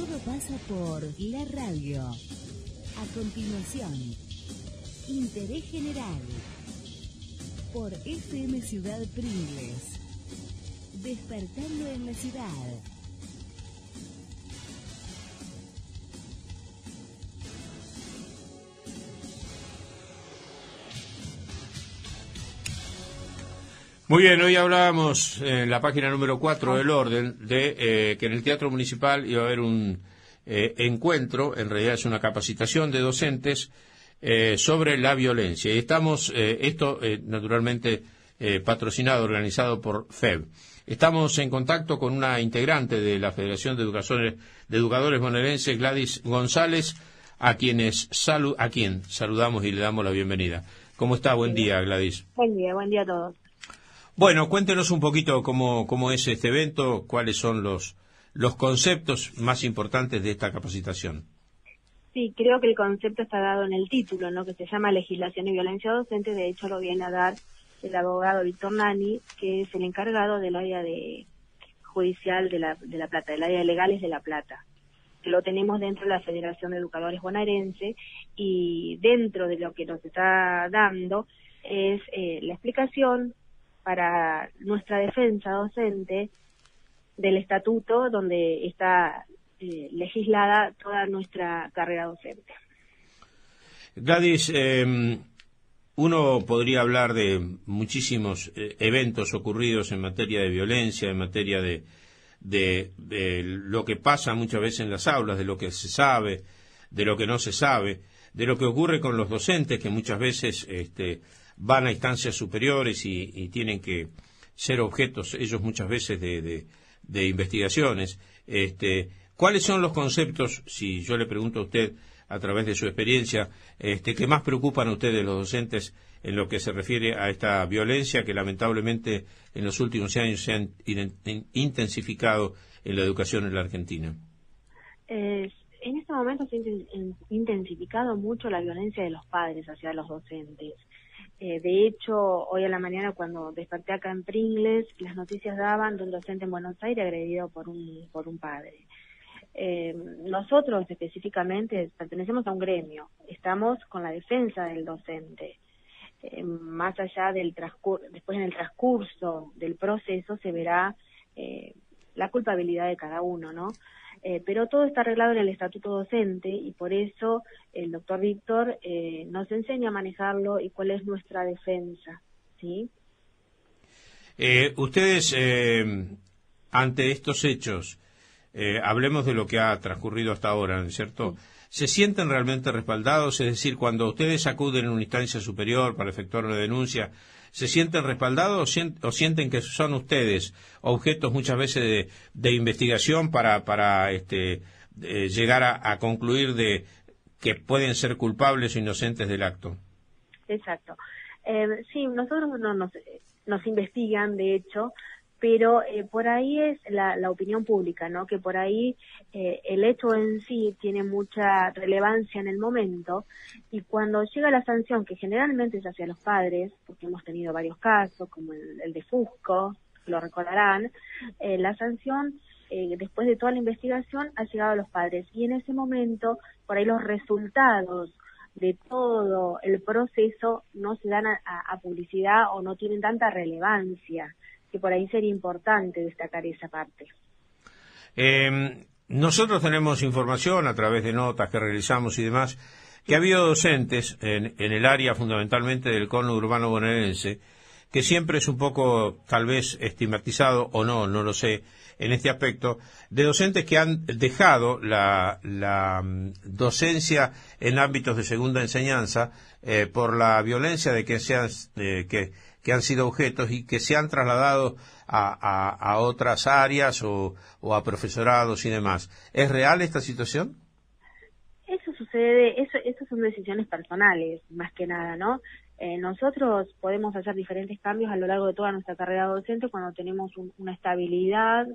Todo pasa por la radio. A continuación, Interés General por FM Ciudad Pringles. Despertando en la ciudad. Muy bien, hoy hablábamos en la página número 4 del orden de que en el Teatro Municipal iba a haber un encuentro, en realidad es una capacitación de docentes sobre la violencia. Y estamos, naturalmente patrocinado, organizado por FEB. Estamos en contacto con una integrante de la Federación de Educadores Bonaerenses, Gladys González, a quien saludamos y le damos la bienvenida. ¿Cómo está? Buen día, Gladys. Buen día a todos. Bueno, cuéntenos un poquito cómo es este evento, cuáles son los conceptos más importantes de esta capacitación. Sí, creo que el concepto está dado en el título, ¿no? Que se llama Legislación y Violencia Docente. De hecho, lo viene a dar el abogado Víctor Nani, que es el encargado del área judicial de La Plata, del área de legales de La Plata. Lo tenemos dentro de la Federación de Educadores Bonaerenses, y dentro de lo que nos está dando es la explicación para nuestra defensa docente del estatuto donde está legislada toda nuestra carrera docente. Gladys, uno podría hablar de muchísimos eventos ocurridos en materia de violencia, en materia de lo que pasa muchas veces en las aulas, de lo que se sabe, de lo que no se sabe, de lo que ocurre con los docentes que muchas veces van a instancias superiores y tienen que ser objetos ellos muchas veces de investigaciones. ¿Cuáles son los conceptos, si yo le pregunto a usted a través de su experiencia, que más preocupan a ustedes los docentes en lo que se refiere a esta violencia que lamentablemente en los últimos años se han intensificado en la educación en la Argentina? En este momento se ha intensificado mucho la violencia de los padres hacia los docentes. De hecho, hoy a la mañana cuando desperté acá en Pringles, las noticias daban de un docente en Buenos Aires agredido por un padre. Nosotros específicamente pertenecemos a un gremio, estamos con la defensa del docente. Más allá después en el transcurso del proceso se verá la culpabilidad de cada uno, ¿no? Pero todo está arreglado en el estatuto docente y por eso el doctor Víctor nos enseña a manejarlo y cuál es nuestra defensa, ¿sí? Ustedes, ante estos hechos, hablemos de lo que ha transcurrido hasta ahora, ¿no es cierto? Sí. ¿Se sienten realmente respaldados? Es decir, cuando ustedes acuden a una instancia superior para efectuar una denuncia, ¿se sienten respaldados o sienten que son ustedes objetos muchas veces de investigación para llegar a concluir de que pueden ser culpables o inocentes del acto? Exacto. Sí, nosotros nos investigan, de hecho, pero por ahí es la opinión pública, ¿no? Que por ahí el hecho en sí tiene mucha relevancia en el momento, y cuando llega la sanción, que generalmente es hacia los padres, porque hemos tenido varios casos, como el de Fusco, lo recordarán, la sanción, después de toda la investigación, ha llegado a los padres, y en ese momento, por ahí los resultados de todo el proceso no se dan a publicidad o no tienen tanta relevancia, que por ahí sería importante destacar esa parte. Nosotros tenemos información a través de notas que realizamos y demás, que ha habido docentes en el área fundamentalmente del cono urbano bonaerense, que siempre es un poco tal vez estigmatizado o no lo sé, en este aspecto, de docentes que han dejado la docencia en ámbitos de segunda enseñanza por la violencia de que han sido objetos y que se han trasladado a otras áreas o a profesorados y demás. ¿Es real esta situación? Eso sucede, eso son decisiones personales, más que nada, ¿no? Nosotros podemos hacer diferentes cambios a lo largo de toda nuestra carrera docente cuando tenemos una estabilidad,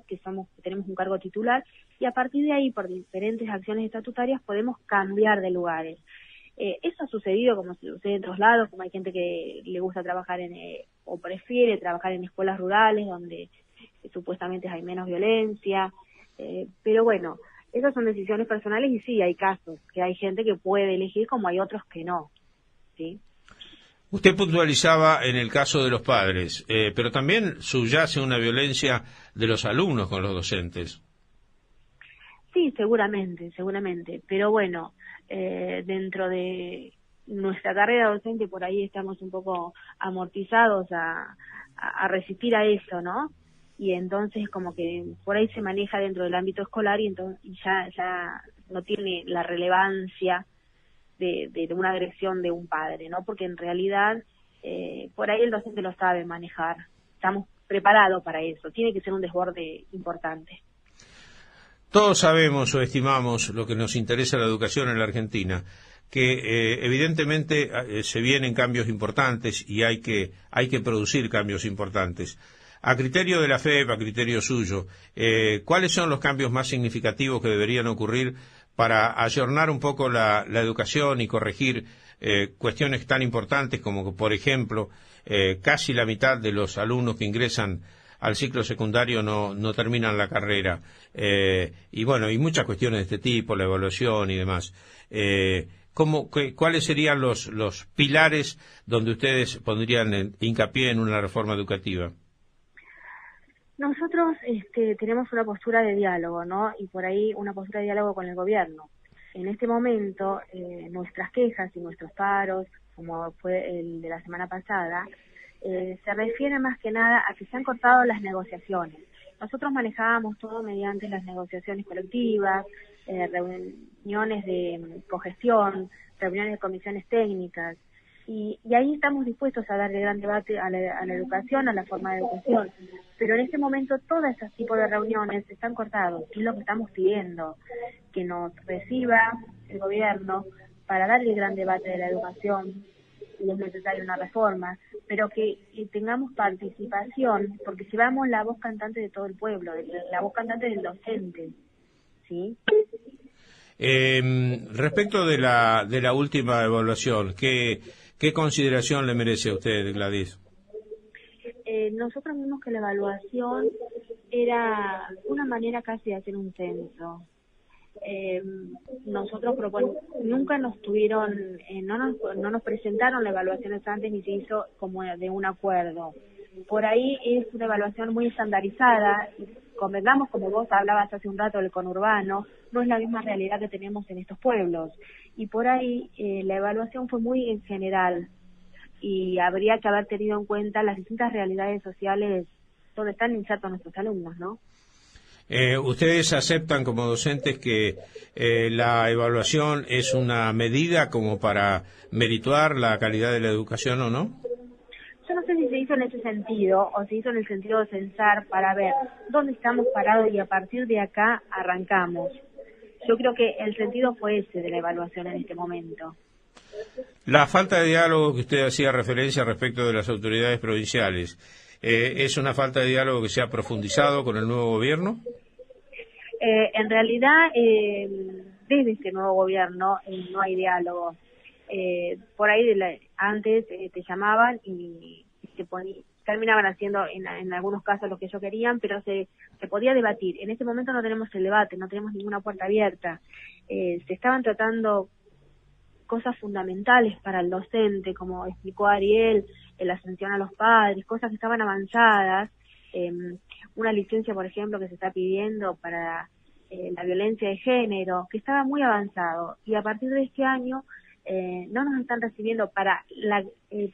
tenemos un cargo titular, y a partir de ahí, por diferentes acciones estatutarias, podemos cambiar de lugares. Eso ha sucedido como sucede en otros lados, como hay gente que le gusta trabajar o prefiere trabajar en escuelas rurales donde supuestamente hay menos violencia, pero bueno, esas son decisiones personales y sí, hay casos que hay gente que puede elegir como hay otros que no, ¿sí? Usted puntualizaba en el caso de los padres, pero también subyace una violencia de los alumnos con los docentes. Sí, seguramente, pero bueno, dentro de nuestra carrera docente por ahí estamos un poco amortizados a resistir a eso, ¿no? Y entonces como que por ahí se maneja dentro del ámbito escolar y entonces ya no tiene la relevancia de una agresión de un padre, ¿no? Porque en realidad por ahí el docente lo sabe manejar, estamos preparados para eso, tiene que ser un desborde importante. Todos sabemos o estimamos lo que nos interesa la educación en la Argentina, que evidentemente se vienen cambios importantes y hay que producir cambios importantes. A criterio de la FEP, a criterio suyo, ¿cuáles son los cambios más significativos que deberían ocurrir para ayornar un poco la educación y corregir cuestiones tan importantes como, por ejemplo, casi la mitad de los alumnos que ingresan al ciclo secundario no terminan la carrera? Y bueno, y muchas cuestiones de este tipo, la evaluación y demás. ¿Cuáles serían los pilares donde ustedes pondrían hincapié en una reforma educativa? Nosotros tenemos una postura de diálogo, ¿no? Y por ahí una postura de diálogo con el gobierno. En este momento, nuestras quejas y nuestros paros, como fue el de la semana pasada, se refiere más que nada a que se han cortado las negociaciones. Nosotros manejábamos todo mediante las negociaciones colectivas, reuniones de cogestión, reuniones de comisiones técnicas, y ahí estamos dispuestos a darle gran debate a la educación, a la forma de educación, pero en este momento todos esos tipos de reuniones están cortados, y es lo que estamos pidiendo, que nos reciba el gobierno para darle gran debate de la educación, y es necesaria una reforma, pero que tengamos participación, porque llevamos la voz cantante de todo el pueblo, la voz cantante del docente, ¿sí? Respecto de la última evaluación, ¿qué consideración le merece a usted, Gladys? Nosotros vimos que la evaluación era una manera casi de hacer un censo. Nosotros nunca nos tuvieron, no nos presentaron la evaluación antes ni se hizo como de un acuerdo. Por ahí es una evaluación muy estandarizada. Convengamos, como vos hablabas hace un rato del conurbano, no es la misma realidad que tenemos en estos pueblos. Y por ahí la evaluación fue muy en general y habría que haber tenido en cuenta las distintas realidades sociales donde están insertos nuestros alumnos, ¿no? ¿Ustedes aceptan como docentes que la evaluación es una medida como para merituar la calidad de la educación o no? Yo no sé si se hizo en ese sentido o se hizo en el sentido de censar para ver dónde estamos parados y a partir de acá arrancamos. Yo creo que el sentido fue ese de la evaluación en este momento. La falta de diálogo que usted hacía referencia respecto de las autoridades provinciales, ¿es una falta de diálogo que se ha profundizado con el nuevo gobierno? En realidad, desde este nuevo gobierno no hay diálogo. Por ahí antes te llamaban y terminaban haciendo en algunos casos lo que ellos querían, pero se podía debatir. En este momento no tenemos el debate, no tenemos ninguna puerta abierta. Se estaban tratando cosas fundamentales para el docente, como explicó Ariel, la atención a los padres, cosas que estaban avanzadas, una licencia, por ejemplo, que se está pidiendo para la violencia de género, que estaba muy avanzado, y a partir de este año no nos están recibiendo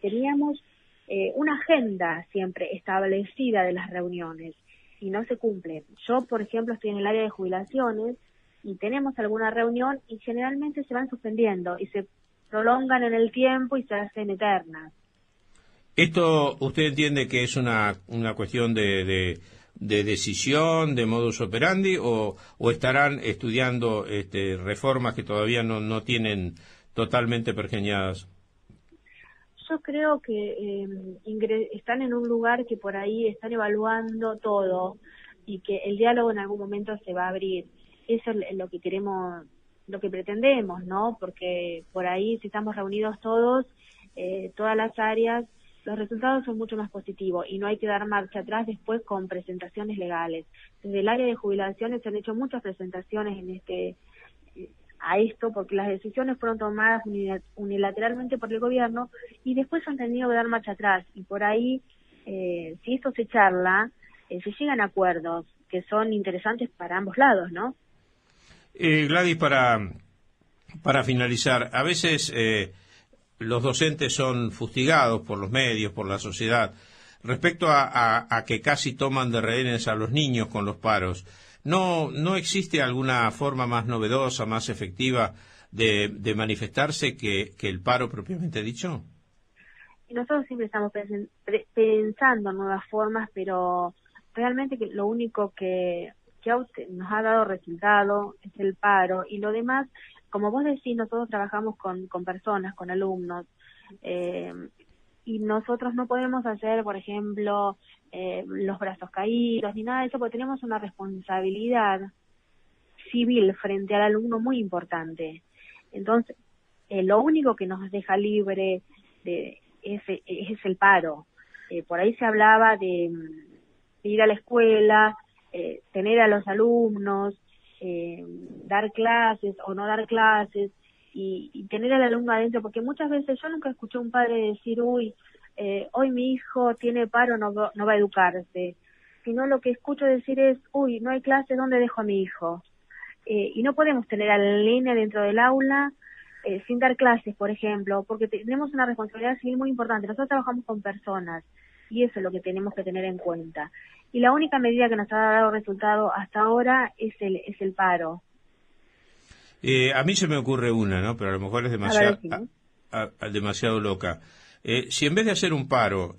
teníamos una agenda siempre establecida de las reuniones, y no se cumple. Yo, por ejemplo, estoy en el área de jubilaciones, y tenemos alguna reunión y generalmente se van suspendiendo y se prolongan en el tiempo y se hacen eternas. ¿Esto usted entiende que es una cuestión de decisión, de modus operandi, o estarán estudiando reformas que todavía no tienen totalmente pergeñadas? Yo creo que están en un lugar que por ahí están evaluando todo y que el diálogo en algún momento se va a abrir. Eso es lo que queremos, lo que pretendemos, ¿no? Porque por ahí si estamos reunidos todos, todas las áreas, los resultados son mucho más positivos y no hay que dar marcha atrás después con presentaciones legales. Desde el área de jubilaciones se han hecho muchas presentaciones a esto, porque las decisiones fueron tomadas unilateralmente por el gobierno y después han tenido que dar marcha atrás. Y por ahí, si esto se charla, se llegan a acuerdos que son interesantes para ambos lados, ¿no? Gladys, para finalizar, a veces los docentes son fustigados por los medios, por la sociedad, respecto a que casi toman de rehenes a los niños con los paros. ¿No existe alguna forma más novedosa, más efectiva de manifestarse que el paro propiamente dicho? Nosotros siempre estamos pensando en nuevas formas, pero realmente que lo único que nos ha dado resultado es el paro, y lo demás, como vos decís, nosotros trabajamos con personas, con alumnos, y nosotros no podemos hacer, por ejemplo, los brazos caídos ni nada de eso, porque tenemos una responsabilidad civil frente al alumno muy importante. Entonces, lo único que nos deja libre es el paro. Por ahí se hablaba de ir a la escuela, tener a los alumnos, dar clases o no dar clases, y tener al alumno adentro, porque muchas veces yo nunca escuché a un padre decir, hoy mi hijo tiene paro, no va a educarse, sino lo que escucho decir es, no hay clase, ¿dónde dejo a mi hijo? Y no podemos tener al nene dentro del aula sin dar clases, por ejemplo, porque tenemos una responsabilidad civil muy importante. Nosotros trabajamos con personas y eso es lo que tenemos que tener en cuenta. Y la única medida que nos ha dado resultado hasta ahora es el paro. A mí se me ocurre una, ¿no? Pero a lo mejor es demasiado loca. Si en vez de hacer un paro,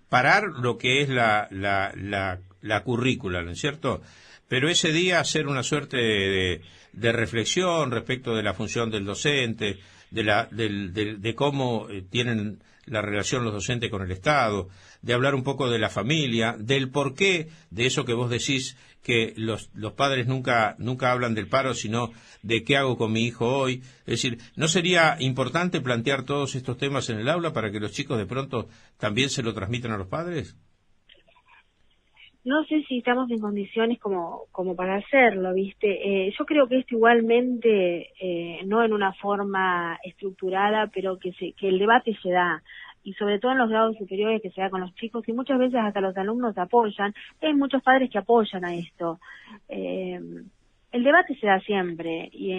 parar lo que es la currícula, ¿no es cierto? Pero ese día hacer una suerte de reflexión respecto de la función del docente, de cómo tienen la relación los docentes con el Estado, de hablar un poco de la familia, del porqué de eso que vos decís, que los padres nunca hablan del paro, sino de qué hago con mi hijo hoy. Es decir, ¿no sería importante plantear todos estos temas en el aula para que los chicos de pronto también se lo transmitan a los padres? No sé si estamos en condiciones como para hacerlo, ¿viste? Yo creo que esto igualmente, no en una forma estructurada, pero que el debate se da, y sobre todo en los grados superiores, que se da con los chicos, y muchas veces hasta los alumnos apoyan. Hay muchos padres que apoyan a esto. El debate se da siempre, y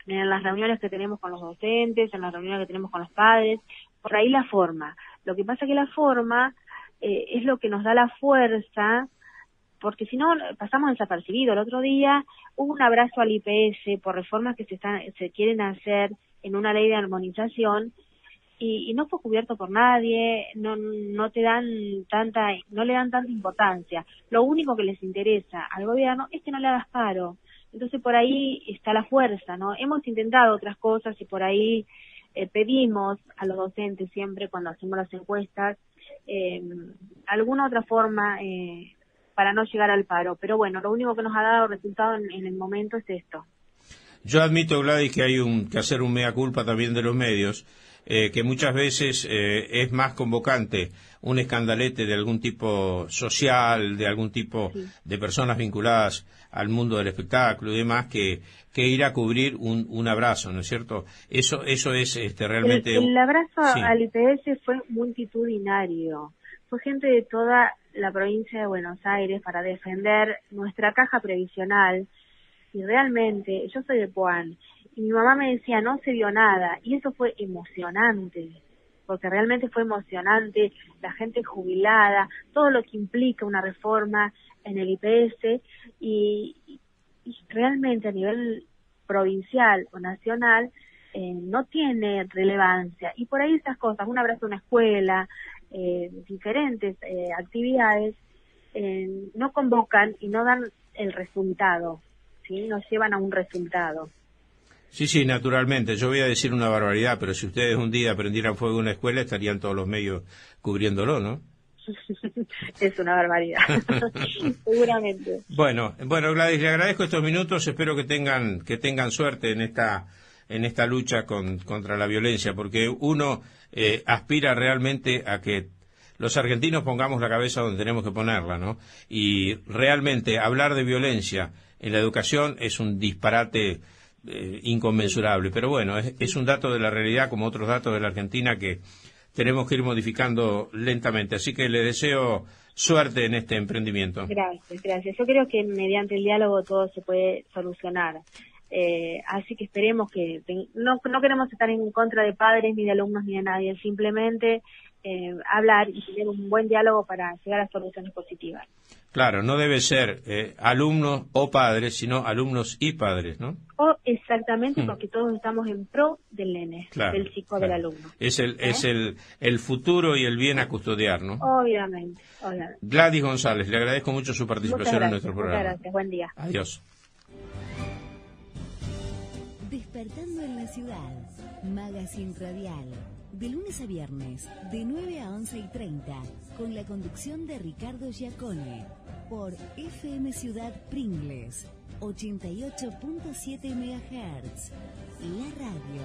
en las reuniones que tenemos con los docentes, en las reuniones que tenemos con los padres, por ahí la forma. Lo que pasa que la forma es lo que nos da la fuerza, porque si no pasamos desapercibido. El otro día hubo un abrazo al IPS por reformas que se quieren hacer en una ley de armonización, y no fue cubierto por nadie, no le dan tanta importancia. Lo único que les interesa al gobierno es que no le hagas paro. Entonces por ahí está la fuerza, ¿no? Hemos intentado otras cosas y por ahí pedimos a los docentes siempre cuando hacemos las encuestas alguna otra forma para no llegar al paro. Pero bueno, lo único que nos ha dado resultado en el momento es esto. Yo admito, Gladys, que hay que hacer un mea culpa también de los medios, que muchas veces es más convocante un escandalete de algún tipo social, de algún tipo de personas vinculadas al mundo del espectáculo y demás, que ir a cubrir un abrazo, ¿no es cierto? Eso es realmente... El abrazo al IPS fue multitudinario. Fue gente de toda la provincia de Buenos Aires para defender nuestra caja previsional, y realmente, yo soy de Puan, y mi mamá me decía, no se vio nada, y eso fue emocionante, porque realmente fue emocionante, la gente jubilada, todo lo que implica una reforma en el IPS, y realmente a nivel provincial o nacional no tiene relevancia, y por ahí esas cosas, un abrazo a una escuela, diferentes actividades, no convocan y no dan el resultado, ¿sí? Nos llevan a un resultado. Sí, naturalmente. Yo voy a decir una barbaridad, pero si ustedes un día prendieran fuego en una escuela, estarían todos los medios cubriéndolo, ¿no? Es una barbaridad, seguramente. Bueno, Gladys, le agradezco estos minutos. Espero que tengan suerte en esta en esta lucha contra la violencia, porque uno aspira realmente a que los argentinos pongamos la cabeza donde tenemos que ponerla, ¿no? Y realmente hablar de violencia en la educación es un disparate inconmensurable, pero bueno, es un dato de la realidad como otros datos de la Argentina que tenemos que ir modificando lentamente, así que le deseo suerte en este emprendimiento. Gracias. Yo creo que mediante el diálogo todo se puede solucionar. Así que esperemos que no queremos estar en contra de padres ni de alumnos ni de nadie, simplemente hablar y tener un buen diálogo para llegar a soluciones positivas. Claro, no debe ser alumnos o padres, sino alumnos y padres, ¿no? Exactamente, porque todos estamos en pro del nene, del chico, del alumno. Es el futuro y el bien a custodiar, ¿no? Obviamente. Gladys González, le agradezco mucho su participación en nuestro programa. Muchas gracias, buen día. Adiós. Despertando en la ciudad, Magazine Radial, de lunes a viernes, de 9 a 11:30, con la conducción de Ricardo Giacone, por FM Ciudad Pringles, 88.7 MHz, la radio.